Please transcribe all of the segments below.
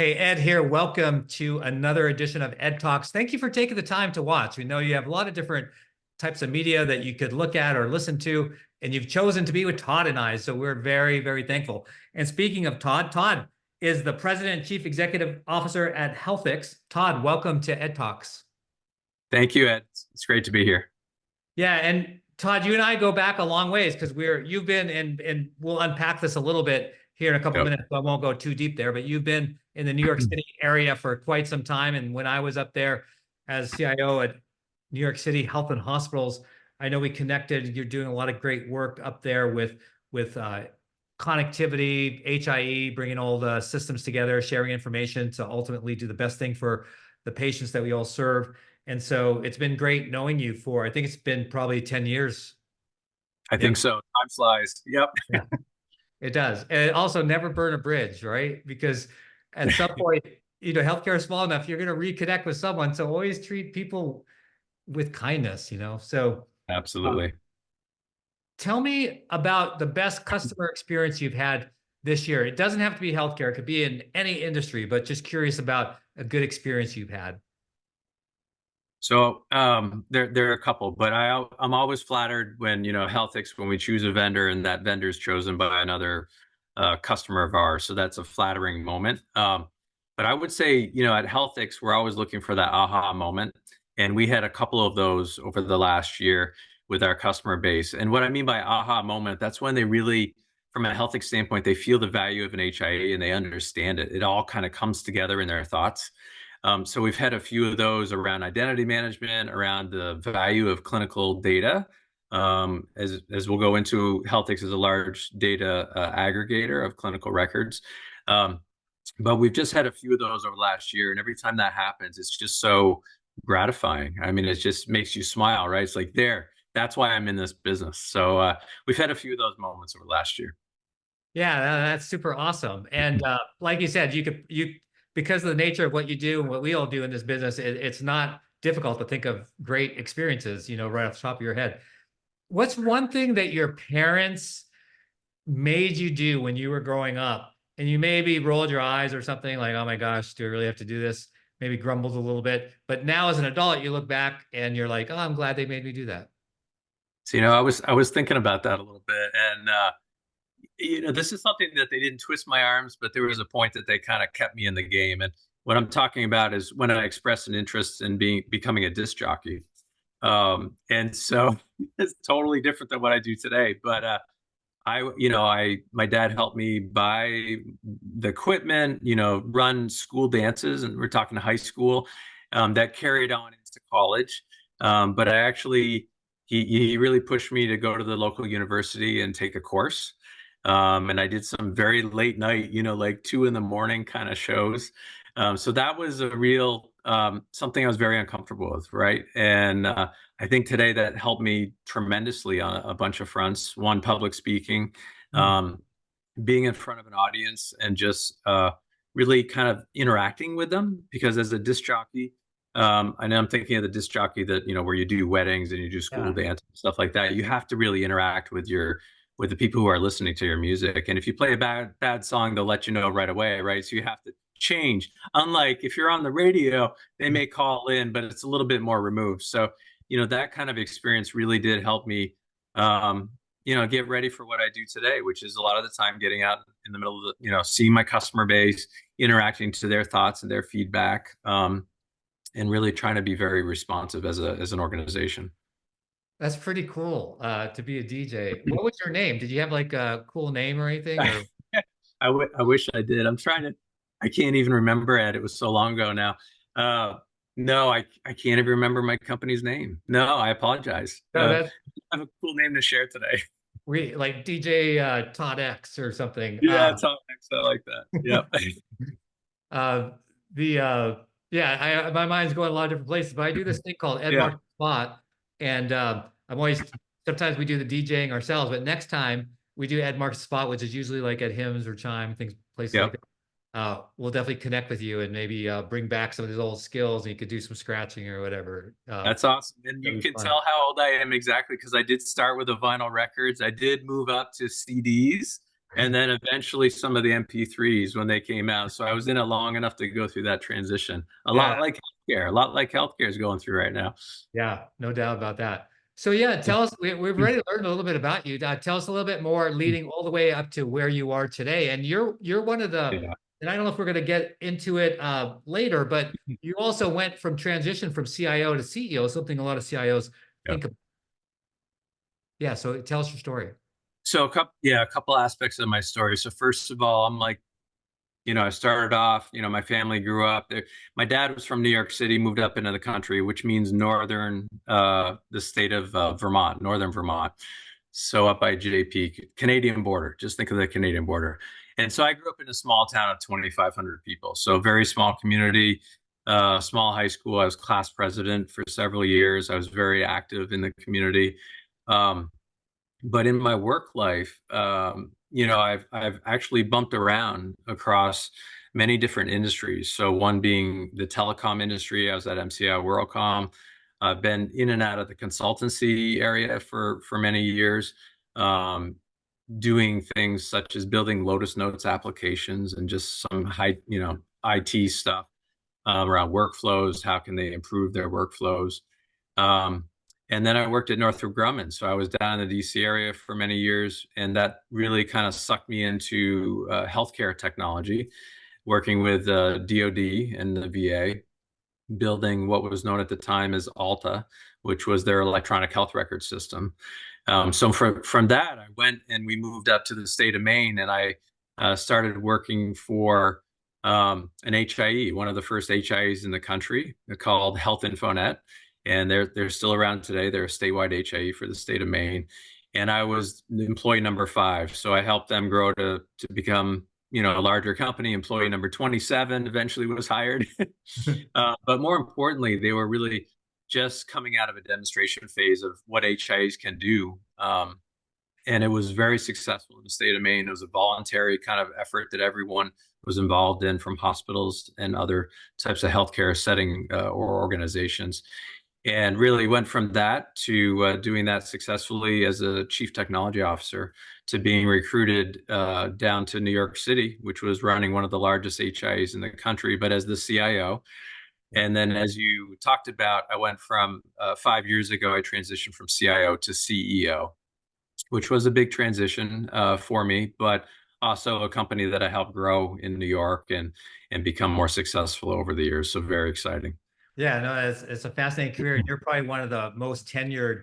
Hey, Ed here. Welcome to another edition of Ed Talks. Thank you for taking the time to watch. We know you have a lot of different types of media that you could look at or listen to, and you've chosen to be with Todd and I. So we're very, very thankful. And speaking of Todd, Todd is the President and Chief Executive Officer at HealthX. Todd, welcome to Ed Talks. Thank you, Ed. It's great to be here. Yeah, and Todd, you and I go back a long ways because you've been and we'll unpack this a little bit here in a couple of Yep. minutes, so I won't go too deep there, but you've been in the New York City area for quite some time. And when I was up there as CIO at New York City Health and Hospitals, I know we connected. You're doing a lot of great work up there with connectivity, HIE, bringing all the systems together, sharing information to ultimately do the best thing for the patients that we all serve. And so it's been great knowing you for, I think it's been probably 10 years. I Yeah. think so. Time flies. Yep. Yeah, it does. And also never burn a bridge, right? Because at some point, healthcare is small enough, you're going to reconnect with someone. So always treat people with kindness. So uh, Absolutely. tell me about the best customer experience you've had this year. It doesn't have to be healthcare, it could be in any industry, but just curious about a good experience you've had. So there are a couple, but I'm always flattered when HealthX, when we choose a vendor and that vendor is chosen by another customer of ours. So that's a flattering moment. But I would say at HealthX we're always looking for that aha moment, and we had a couple of those over the last year with our customer base. And what I mean by aha moment, that's when they really, from a HealthX standpoint, they feel the value of an HIE and they understand it. It all kind of comes together in their thoughts. So we've had a few of those around identity management, around the value of clinical data. As we'll go into, HealthX is a large data aggregator of clinical records. Um, but we've just had a few of those over the last year, and every time that happens, it's just so gratifying. I mean, it just makes you smile, right? It's like, that's why I'm in this business. So we've had a few of those moments over the last year. Yeah, that's super awesome. And like you said, you because of the nature of what you do and what we all do in this business, it's not difficult to think of great experiences, right off the top of your head. What's one thing that your parents made you do when you were growing up and you maybe rolled your eyes or something like, oh my gosh, do I really have to do this? Maybe grumbled a little bit. But now as an adult, you look back and you're like, oh, I'm glad they made me do that. So I was thinking about that a little bit, and this is something that they didn't twist my arms, but there was a point that they kind of kept me in the game. And what I'm talking about is when I expressed an interest in becoming a disc jockey. And so it's totally different than what I do today. But my dad helped me buy the equipment, run school dances, and we're talking high school, that carried on into college. But he really pushed me to go to the local university and take a course. And I did some very late night, like 2 in the morning kind of shows. So that was a real something I was very uncomfortable with, right? And I think today that helped me tremendously on a bunch of fronts. One, public speaking, Mm. um, being in front of an audience, and just really kind of interacting with them. Because as a disc jockey, I know I'm thinking of the disc jockey that where you do weddings and you do school Yeah. dance and stuff like that. You have to really interact with the people who are listening to your music. And if you play a bad song, they'll let you know right away, right? So you have to change. Unlike if you're on the radio, they may call in, but it's a little bit more removed. So, that kind of experience really did help me get ready for what I do today, which is a lot of the time getting out in the middle of seeing my customer base, interacting to their thoughts and their feedback, and really trying to be very responsive as an organization. That's pretty cool to be a DJ. What was your name? Did you have like a cool name or anything? Or I wish I did. I can't even remember it. It was so long ago now. No, I can't even remember my company's name. No, I apologize. no, that's I have a cool name to share today. we like DJ Todd X or something. Yeah, Tom Hanks, I like that. Yep. Uh, the yeah, my mind's going a lot of different places, but I do this thing called Ed Yeah. Mark Spot, and I'm always sometimes we do the DJing ourselves, but next time we do Ed Mark's Spot, which is usually like at Hims or Chime, things places like Yep. that. We'll definitely connect with you and maybe bring back some of these old skills, and you could do some scratching or whatever. That's awesome. And you That'd be can fun. tell how old I am exactly because I did start with the vinyl records. I did move up to CDs. and then eventually some of the MP3s when they came out. So I was in it long enough to go through that transition. Yeah. A lot like healthcare is going through right now. Yeah, no doubt about that. So yeah, tell us, we've already learned a little bit about you. Tell us a little bit more leading all the way up to where you are today. And you're one of the, Yeah. and I don't know if we're going to get into it later, but you also went from transition from CIO to CEO, something a lot of CIOs Yeah. think of. Yeah, so tell us your story. So a couple aspects of my story. So first of all, I'm like, I started off, my family grew up there. My dad was from New York City, moved up into the country, which means the state of Vermont, northern Vermont. So up by JP, Canadian border. Just think of the Canadian border. And so I grew up in a small town of 2,500 people. So very small community, small high school. I was class president for several years. I was very active in the community. Um, but in my work life, I've actually bumped around across many different industries. So one being the telecom industry. I was at MCI WorldCom. I've been in and out of the consultancy area for many years, um, doing things such as building Lotus Notes applications and just some IT stuff around workflows. How can they improve their workflows? Um, and then I worked at Northrop Grumman. So I was down in the DC area for many years, and that really kind of sucked me into healthcare technology, working with DoD and the VA, building what was known at the time as Alta, which was their electronic health record system. So from that, I went and we moved up to the state of Maine, and I started working for an HIE, one of the first HIEs in the country, called Health InfoNet, and they're still around today. They're a statewide HIE for the state of Maine, and I was employee number 5. So I helped them grow to become a larger company. Employee number 27 eventually was hired. But more importantly, they were really just coming out of a demonstration phase of what HIEs can do. And it was very successful in the state of Maine. It was a voluntary kind of effort that everyone was involved in, from hospitals and other types of healthcare setting or organizations. And really went from that to doing that successfully as a chief technology officer, to being recruited down to New York City, which was running one of the largest HIEs in the country, but as the CIO. And then, as you talked about, I went from 5 years ago, I transitioned from CIO to CEO, which was a big transition for me, but also a company that I helped grow in New York and become more successful over the years. So very exciting. Yeah, no, it's a fascinating career. You're probably one of the most tenured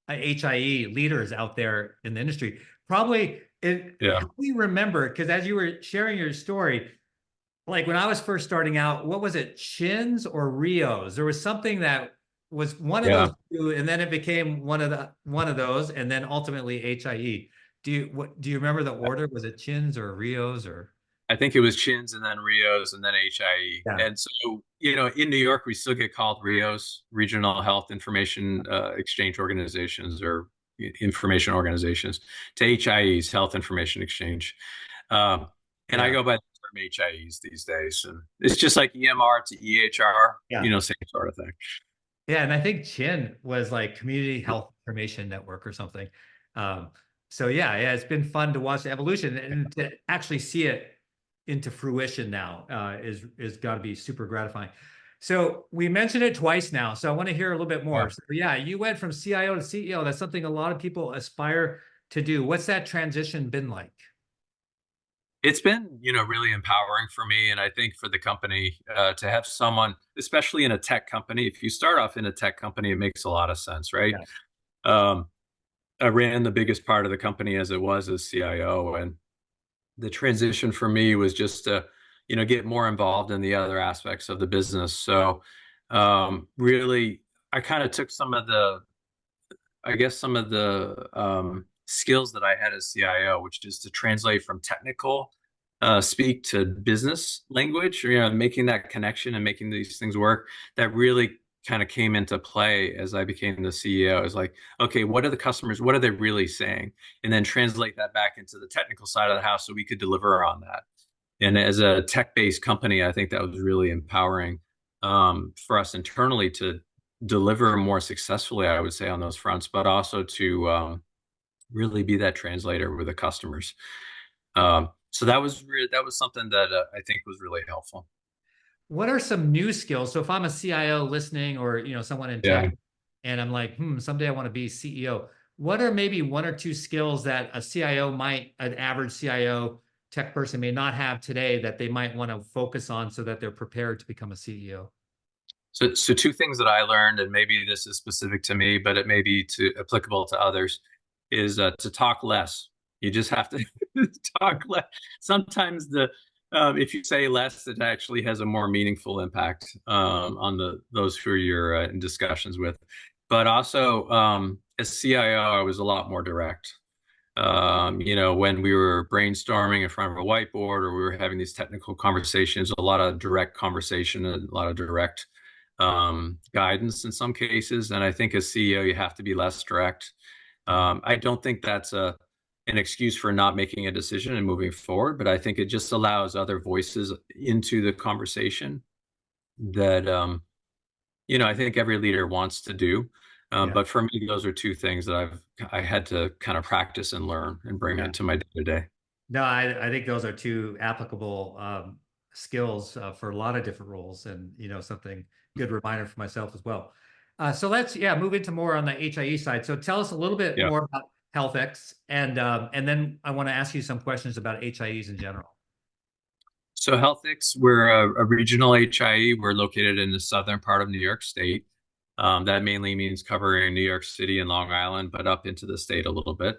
HIE leaders out there in the industry. Probably, Yeah. help me remember, because as you were sharing your story, like when I was first starting out, what was it, Chins or Rios? There was something that was one of Yeah. those two, and then it became one of those, and then ultimately HIE. Do you remember the order? Was it Chins or Rios or? I think it was Chins and then Rios and then HIE. Yeah. And so, in New York, we still get called Rios, Regional Health Information Exchange Organizations, or information organizations, to HIEs, Health Information Exchange. Um, and I Yeah. go by the term HIEs these days. And it's just like EMR to EHR, Yeah. same sort of thing. Yeah, and I think Chin was like Community Health Information Network or something. Um, so yeah, it's been fun to watch the evolution and to actually see it into fruition now is got to be super gratifying. So we mentioned it twice now, so I want to hear a little bit Yeah. more. So yeah, you went from CIO to CEO. That's something a lot of people aspire to do. What's that transition been like? It's been, really empowering for me, and I think for the company to have someone, especially in a tech company. If you start off in a tech company, it makes a lot of sense, right? Yeah. Um, I ran the biggest part of the company as it was as CIO, and the transition for me was just to, get more involved in the other aspects of the business. So, really, I kind of took some of the skills that I had as CIO, which is to translate from technical speak to business language, making that connection and making these things work. That really kind of came into play as I became the CEO. Is like, okay, what are the customers? What are they really saying? And then translate that back into the technical side of the house so we could deliver on that. And as a tech-based company, I think that was really empowering for us internally to deliver more successfully, I would say, on those fronts, but also to really be that translator with the customers. So that was something that I think was really helpful. What are some new skills? So if I'm a CIO listening, or someone in tech, Yeah. and I'm like, someday I want to be CEO. What are maybe one or two skills that a CIO might, an average CIO tech person may not have today, that they might want to focus on so that they're prepared to become a CEO? So two things that I learned, and maybe this is specific to me, but it may be applicable to others, is to talk less. You just have to talk less. Sometimes if you say less, it actually has a more meaningful impact on those who you're in discussions with. But also, as CIO, I was a lot more direct. When we were brainstorming in front of a whiteboard, or we were having these technical conversations, a lot of direct conversation and a lot of direct guidance in some cases. And I think as CEO, you have to be less direct. I don't think that's an excuse for not making a decision and moving forward, but I think it just allows other voices into the conversation that, I think every leader wants to do. Yeah. But for me, those are two things that I had to kind of practice and learn and bring Yeah. into my day to day. No, I think those are two applicable skills for a lot of different roles, and something good reminder for myself as well. So let's move into more on the HIE side. So tell us a little bit Yeah. more about HealthX, and then I want to ask you some questions about HIEs in general. So HealthX, we're a regional HIE. We're located in the southern part of New York State. That mainly means covering New York City and Long Island, but up into the state a little bit.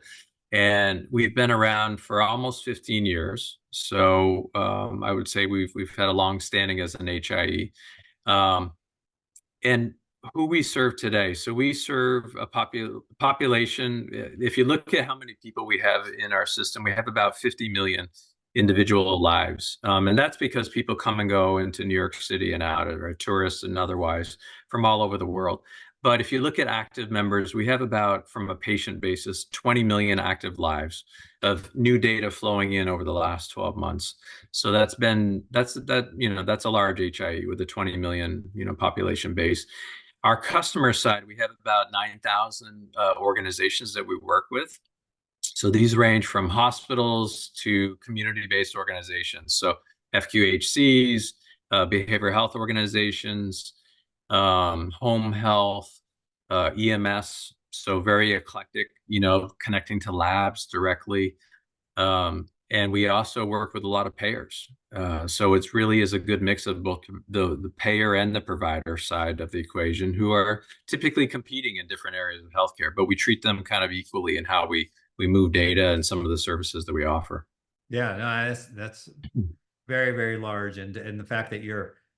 And we've been around for almost 15 years. So I would say we've had a long standing as an HIE. Um, and who we serve today. So we serve a population. If you look at how many people we have in our system, we have about 50 million individual lives. And that's because people come and go into New York City and out, or tourists and otherwise from all over the world. But if you look at active members, we have about, from a patient basis, 20 million active lives of new data flowing in over the last 12 months. So that's a large HIE with a 20 million, population base. Our customer side, we have about 9,000 organizations that we work with. So these range from hospitals to community-based organizations. So FQHCs, behavioral health organizations, home health, EMS. So very eclectic, connecting to labs directly. And we also work with a lot of payers. So it's really is a good mix of both the payer and the provider side of the equation, who are typically competing in different areas of healthcare, but we treat them kind of equally in how we move data and some of the services that we offer. Yeah, no, that's very, very large, and the fact that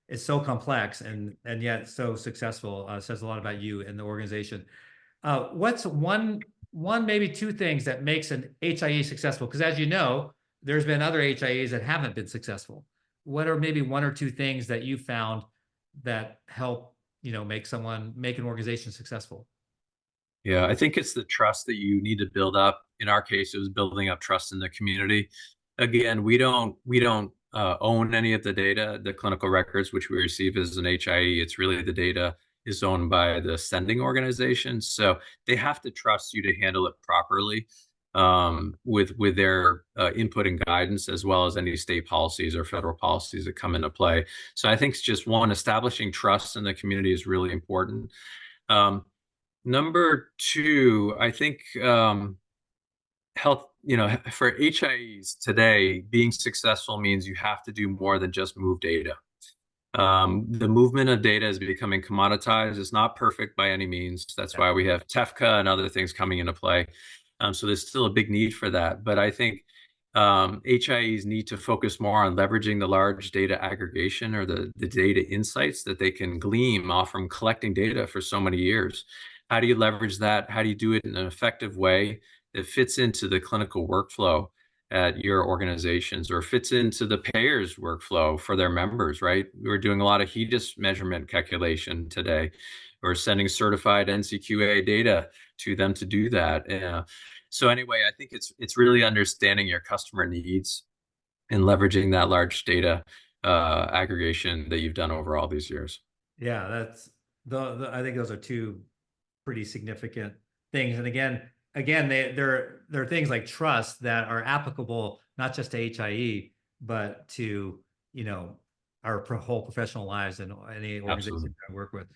it's so complex and yet so successful says a lot about you and the organization. What's one maybe two things that makes an HIE successful? Because as you know, there's been other HIEs that haven't been successful. What are maybe one or two things that you found that help make an organization successful? Yeah, I think it's the trust that you need to build up. In our case, it was building up trust in the community. Again, we don't own any of the data, the clinical records which we receive as an HIE. It's really the data is owned by the sending organization, so they have to trust you to handle it properly, with their input and guidance, as well as any state policies or federal policies that come into play. So I think it's just one, establishing trust in the community is really important. Number two, I think health, for HIEs today, being successful means you have to do more than just move data. The movement of data is becoming commoditized. It's not perfect by any means. That's why we have TEFCA and other things coming into play. So there's still a big need for that. But I think HIEs need to focus more on leveraging the large data aggregation, or the data insights that they can glean off from collecting data for so many years. How do you leverage that? How do you do it in an effective way that fits into the clinical workflow at your organizations, or fits into the payers workflow for their members, right? We're doing a lot of HEDIS measurement calculation today. We're sending certified NCQA data to them to do that. So anyway, I think it's really understanding your customer needs and leveraging that large data aggregation that you've done over all these years. Yeah, that's I think those are two pretty significant things. And again, there are things like trust that are applicable not just to HIE, but to, our whole professional lives and any organization Absolutely. I work with.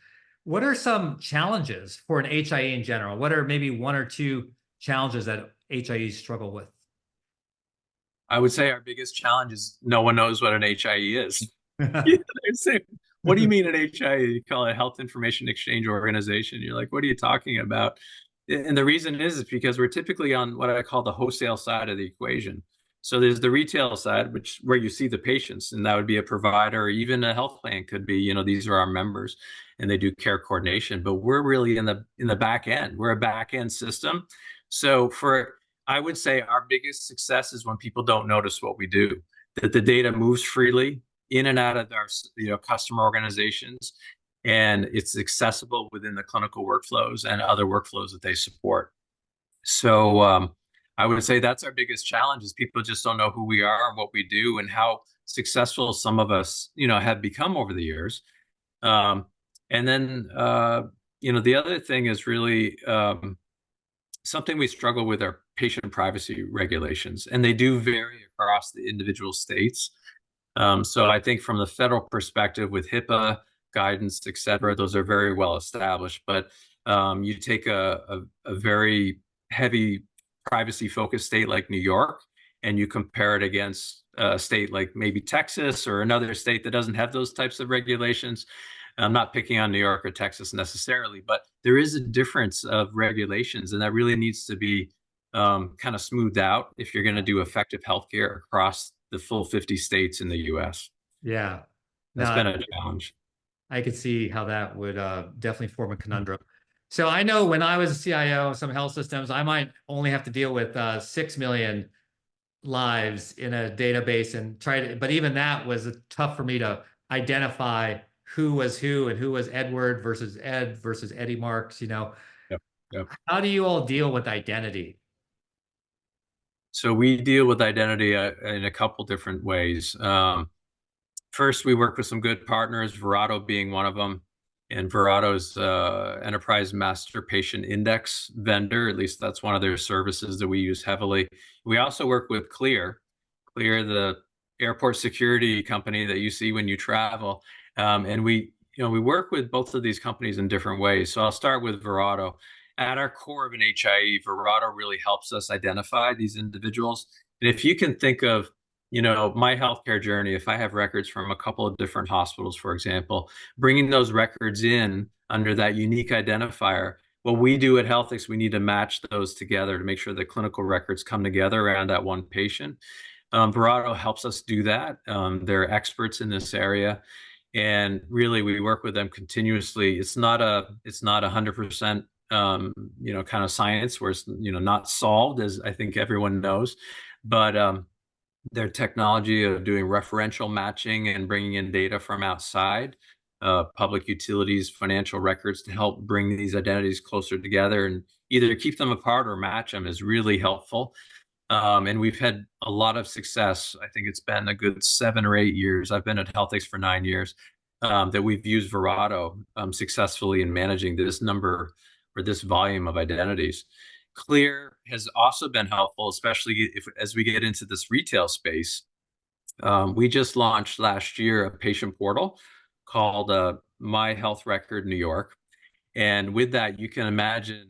What are some challenges for an HIE in general? What are maybe one or two challenges that HIEs struggle with? I would say our biggest challenge is no one knows what an HIE is. Yeah, they say, what do you mean an HIE? You call it a Health Information Exchange Organization. You're like, what are you talking about? And the reason is because we're typically on what I call the wholesale side of the equation. So there's the retail side, which where you see the patients, and that would be a provider, or even a health plan could be, these are our members and they do care coordination. But we're really in the back end. We're a back end system. So I would say our biggest success is when people don't notice what we do, that the data moves freely in and out of our customer organizations, and it's accessible within the clinical workflows and other workflows that they support. So I would say that's our biggest challenge, is people just don't know who we are and what we do and how successful some of us have become over the years. And then the other thing is really something we struggle with are patient privacy regulations, and they do vary across the individual states. So I think from the federal perspective with HIPAA guidance, et cetera, those are very well established. But you take a very heavy privacy focused state like New York, and you compare it against a state like maybe Texas or another state that doesn't have those types of regulations. I'm not picking on New York or Texas necessarily, but there is a difference of regulations, and that really needs to be kind of smoothed out if you're going to do effective healthcare across the full 50 states in the US. Yeah. That's No, been a challenge. I could see how that would definitely form a conundrum. So I know when I was a CIO of some health systems, I might only have to deal with 6 million lives in a database and but even that was tough for me to identify who was who and who was Edward versus Ed versus Eddie Marks. Yep. Yep. How do you all deal with identity? So we deal with identity in a couple different ways. First, we work with some good partners, Verato being one of them. And Verato's Enterprise Master Patient Index vendor, at least that's one of their services that we use heavily. We also work with Clear, the airport security company that you see when you travel. And we work with both of these companies in different ways. So I'll start with Verato. At our core of an HIE, Verato really helps us identify these individuals. And if you can think of my healthcare journey, if I have records from a couple of different hospitals, for example, bringing those records in under that unique identifier, what we do at HealthX, we need to match those together to make sure the clinical records come together around that one patient. Verato helps us do that. They're experts in this area, and really we work with them continuously. It's not 100% kind of science where it's not solved, as I think everyone knows, but their technology of doing referential matching and bringing in data from outside, public utilities, financial records to help bring these identities closer together and either keep them apart or match them is really helpful. And we've had a lot of success. I think it's been a good 7 or 8 years. I've been at HealthX for 9 years, that we've used Verato successfully in managing this number or this volume of identities. Clear has also been helpful, especially as we get into this retail space. We just launched last year a patient portal called My Health Record New York. And with that, you can imagine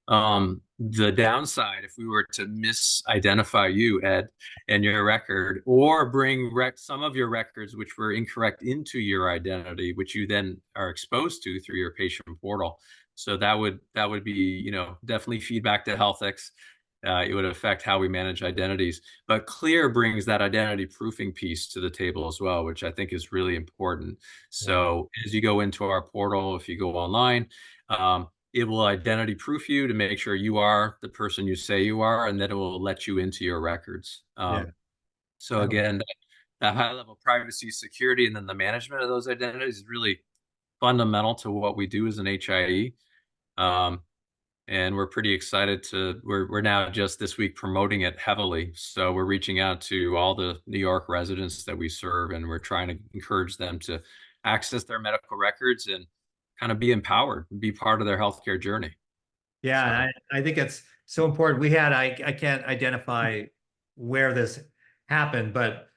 the downside if we were to misidentify you, Ed, and your record, or bring some of your records which were incorrect into your identity, which you then are exposed to through your patient portal. So that would be definitely feedback to HealthX. It would affect how we manage identities. But Clear brings that identity proofing piece to the table as well, which I think is really important. So as you go into our portal, if you go online, it will identity proof you to make sure you are the person you say you are, and then it will let you into your records. So again, that high level privacy, security, and then the management of those identities is really fundamental to what we do as an HIE. And we're pretty excited we're now just this week promoting it heavily. So we're reaching out to all the New York residents that we serve, and we're trying to encourage them to access their medical records and kind of be empowered and be part of their healthcare journey. Yeah, I think it's so important. I can't identify where this happen, but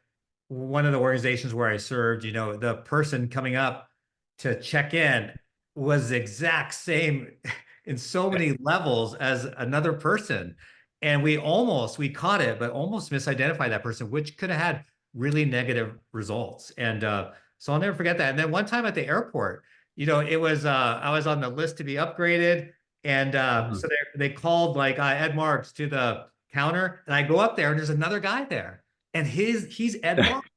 one of the organizations where I served, the person coming up to check in was the exact same in so many levels as another person. And we caught it, but almost misidentified that person, which could have had really negative results. And so I'll never forget that. And then one time at the airport, it was I was on the list to be upgraded. And Mhm. so they called like Ed Marks to the counter, and I go up there and there's another guy there, and he's Ed Marks.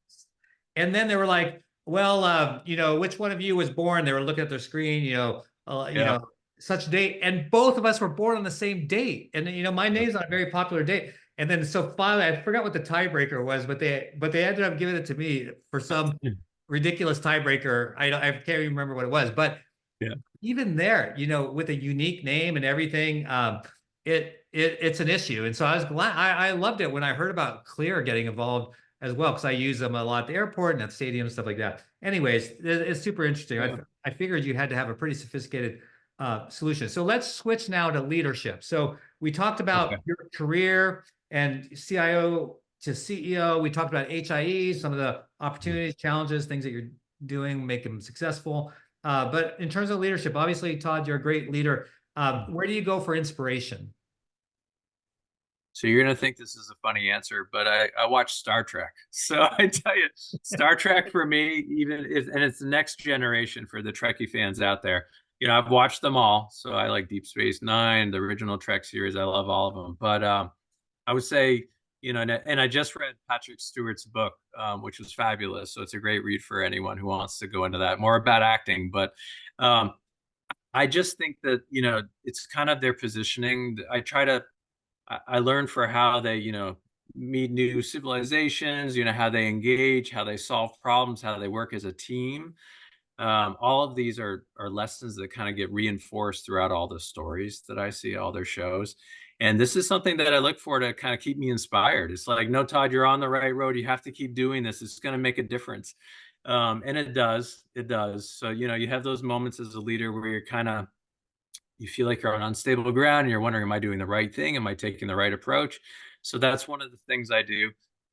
And then they were like, well, which one of you was born? They were looking at their screen, Yeah. such date. And both of us were born on the same date. And, my name's on a very popular date. And then so finally, I forgot what the tiebreaker was, but they ended up giving it to me for some ridiculous tiebreaker. I can't even remember what it was, but Yeah. even there, with a unique name and everything, it's an issue. And so I was glad. I loved it when I heard about Clear getting involved as well, because I use them a lot at the airport and at stadiums and stuff like that. Anyways, it's super interesting. Yeah. I figured you had to have a pretty sophisticated solution. So let's switch now to leadership. So we talked Okay. about your career and CIO to CEO. We talked about HIE, some of the Mhm. opportunities, challenges, things that you're doing, make them successful. But in terms of leadership, obviously, Todd, you're a great leader. Where do you go for inspiration? So you're gonna think this is a funny answer, but I watch Star Trek. So I tell you, Star Trek for me, even is, and it's the next generation for the Trekkie fans out there. I've watched them all. So I like Deep Space Nine, the original Trek series. I love all of them. But I would say, and I just read Patrick Stewart's book, which was fabulous. So it's a great read for anyone who wants to go into that more about acting. But um, I just think that, it's kind of their positioning. I learned for how they, meet new civilizations, how they engage, how they solve problems, how they work as a team. All of these are lessons that kind of get reinforced throughout all the stories that I see, all their shows. And this is something that I look for to kind of keep me inspired. It's like, no, Todd, you're on the right road. You have to keep doing this. It's going to make a difference. And it does. It does. So, you have those moments as a leader where you feel like you're on unstable ground and you're wondering, am I doing the right thing? Am I taking the right approach? So that's one of the things I do.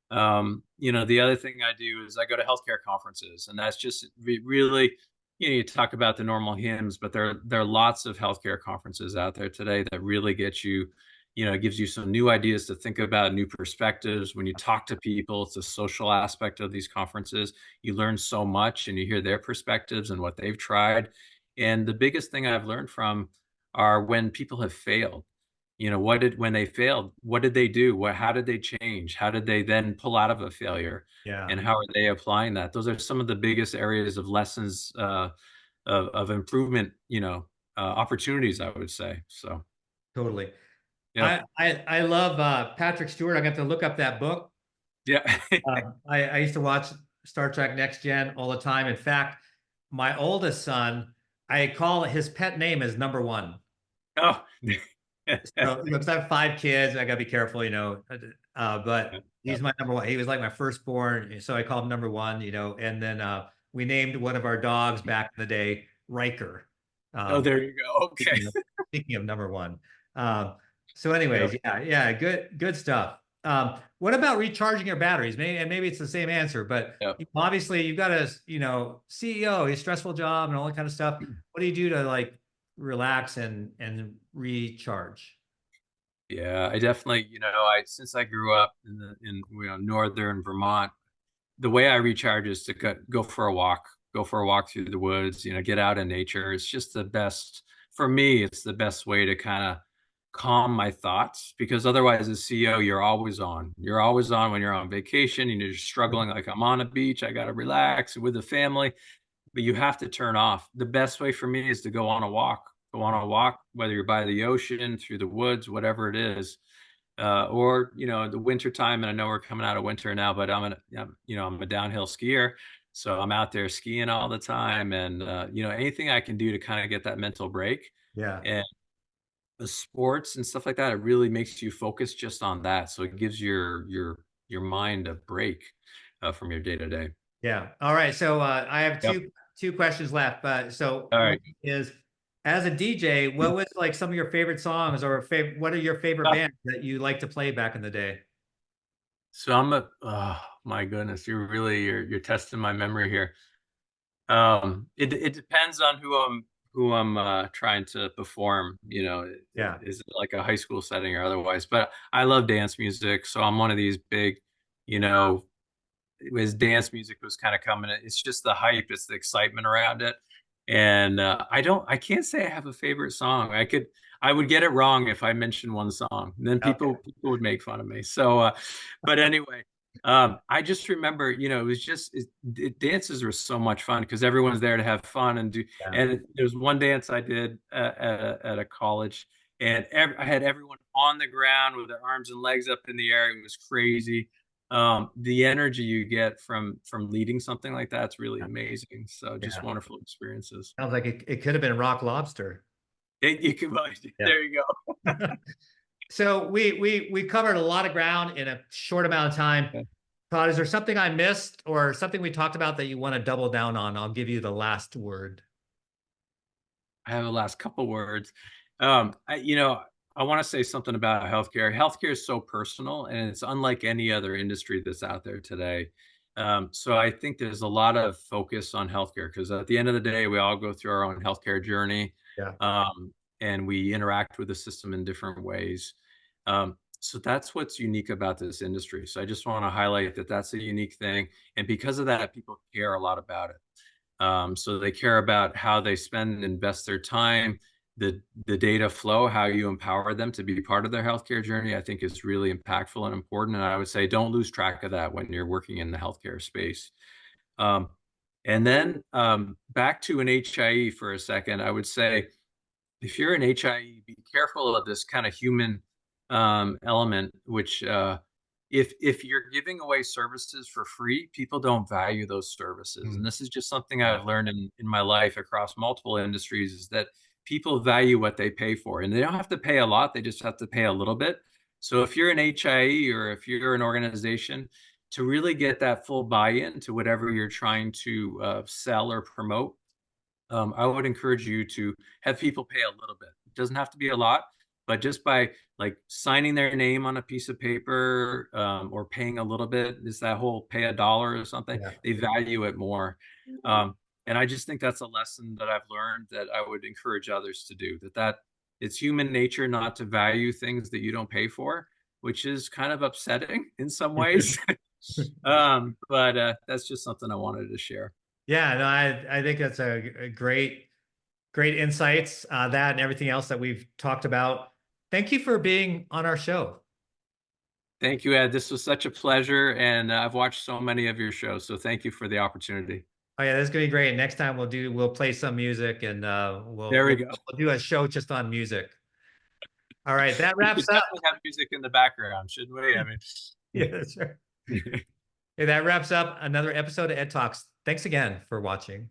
The other thing I do is I go to healthcare conferences, and that's just really, you talk about the normal hymns, but there are lots of healthcare conferences out there today that really get you, gives you some new ideas to think about, new perspectives. When you talk to people, it's a social aspect of these conferences. You learn so much, and you hear their perspectives and what they've tried. And the biggest thing I've learned from are when people have failed. When they failed, what did they do? How did they change? How did they then pull out of a failure? Yeah, And how are they applying that? Those are some of the biggest areas of lessons of improvement, opportunities, I would say. So, totally. yeah. I love Patrick Stewart. I got to look up that book. Yeah. I used to watch Star Trek Next Gen all the time. In fact, my oldest son, I call his pet name is Number One. Oh. So, because I have 5 kids, I gotta be careful, but he's Yep. my number one. He was like my firstborn, so I called him Number One, and then we named one of our dogs back in the day Riker. Oh, Um, there you go. Okay. speaking of Number One. Um, so Yep. anyways, yeah, good stuff. What about recharging your batteries? Maybe it's the same answer, but Yep. obviously you've got a, CEO, a stressful job and all that kind of stuff. What do you do to like relax and recharge? Yeah, I definitely, since I grew up in northern Vermont, the way I recharge is to go for a walk, go for a walk through the woods, get out in nature. It's just the best for me. It's the best way to kind of calm my thoughts, because otherwise as CEO, you're always on. You're always on when you're on vacation and you're struggling, like I'm on a beach, I got to relax with the family, but you have to turn off. The best way for me is to go on a walk. Go on a walk, whether you're by the ocean, through the woods, whatever it is, or the winter time. And I know we're coming out of winter now, but I'm a downhill skier, so I'm out there skiing all the time, and anything I can do to kind of get that mental break. Yeah. And the sports and stuff like that, it really makes you focus just on that, so it gives your mind a break from your day to day. Yeah. All right. So I have Yep. two questions left. So All one right. is, as a DJ, what was like some of your favorite songs, or what are your favorite bands that you like to play back in the day? So oh my goodness, you're testing my memory here. It depends on who I'm trying to perform. You know, Yeah. is it like a high school setting or otherwise? But I love dance music, so I'm one of these big, you know, as dance music was kind of coming, it's just the hype, it's the excitement around it. And I can't say I have a favorite song. I would get it wrong if I mentioned one song, and then Okay. people would make fun of me. So, but anyway, I just remember, you know, it was just dances were so much fun because everyone's there to have fun and do. Yeah. And there was one dance I did at a college, and I had everyone on the ground with their arms and legs up in the air. It was crazy. The energy you get from leading something like that's really Yeah. amazing. So just Yeah. wonderful experiences. Sounds like it could have been Rock Lobster. You can, Yeah. there you go. So we covered a lot of ground in a short amount of time. Todd, is there something I missed or something we talked about that you want to double down on? I'll give you the last word. I have the last couple words. You know, I want to say something about healthcare. Healthcare is so personal, and it's unlike any other industry that's out there today. So I think there's a lot of focus on healthcare because at the end of the day, we all go through our own healthcare journey, Yeah. and we interact with the system in different ways. So that's what's unique about this industry. So I just want to highlight that that's a unique thing, and because of that, people care a lot about it. So they care about how they spend and invest their time, the data flow, how you empower them to be part of their healthcare journey, I think is really impactful and important. And I would say don't lose track of that when you're working in the healthcare space. Um, and then back to an HIE for a second, I would say if you're an HIE, be careful of this kind of human element, which if you're giving away services for free, people don't value those services. And Mm. this is just something I've learned in my life across multiple industries is that people value what they pay for. And they don't have to pay a lot, they just have to pay a little bit. So if you're an HIE or if you're an organization, to really get that full buy-in to whatever you're trying to sell or promote, I would encourage you to have people pay a little bit. It doesn't have to be a lot, but just by like signing their name on a piece of paper or paying a little bit, is that whole pay $1 or something, Yeah. they value it more. And I just think that's a lesson that I've learned that I would encourage others to do, that it's human nature not to value things that you don't pay for, which is kind of upsetting in some ways. But that's just something I wanted to share. Yeah, no, I think that's a great insights, that and everything else that we've talked about. Thank you for being on our show. Thank you, Ed. This was such a pleasure, and I've watched so many of your shows, so thank you for the opportunity. Oh yeah, this is gonna be great. Next time we'll play some music and There we go. we'll do a show just on music. All right, that We wraps should up. definitely have music in the background, shouldn't we? I Yeah, sure. mean, Hey, that wraps up another episode of Ed Talks. Thanks again for watching.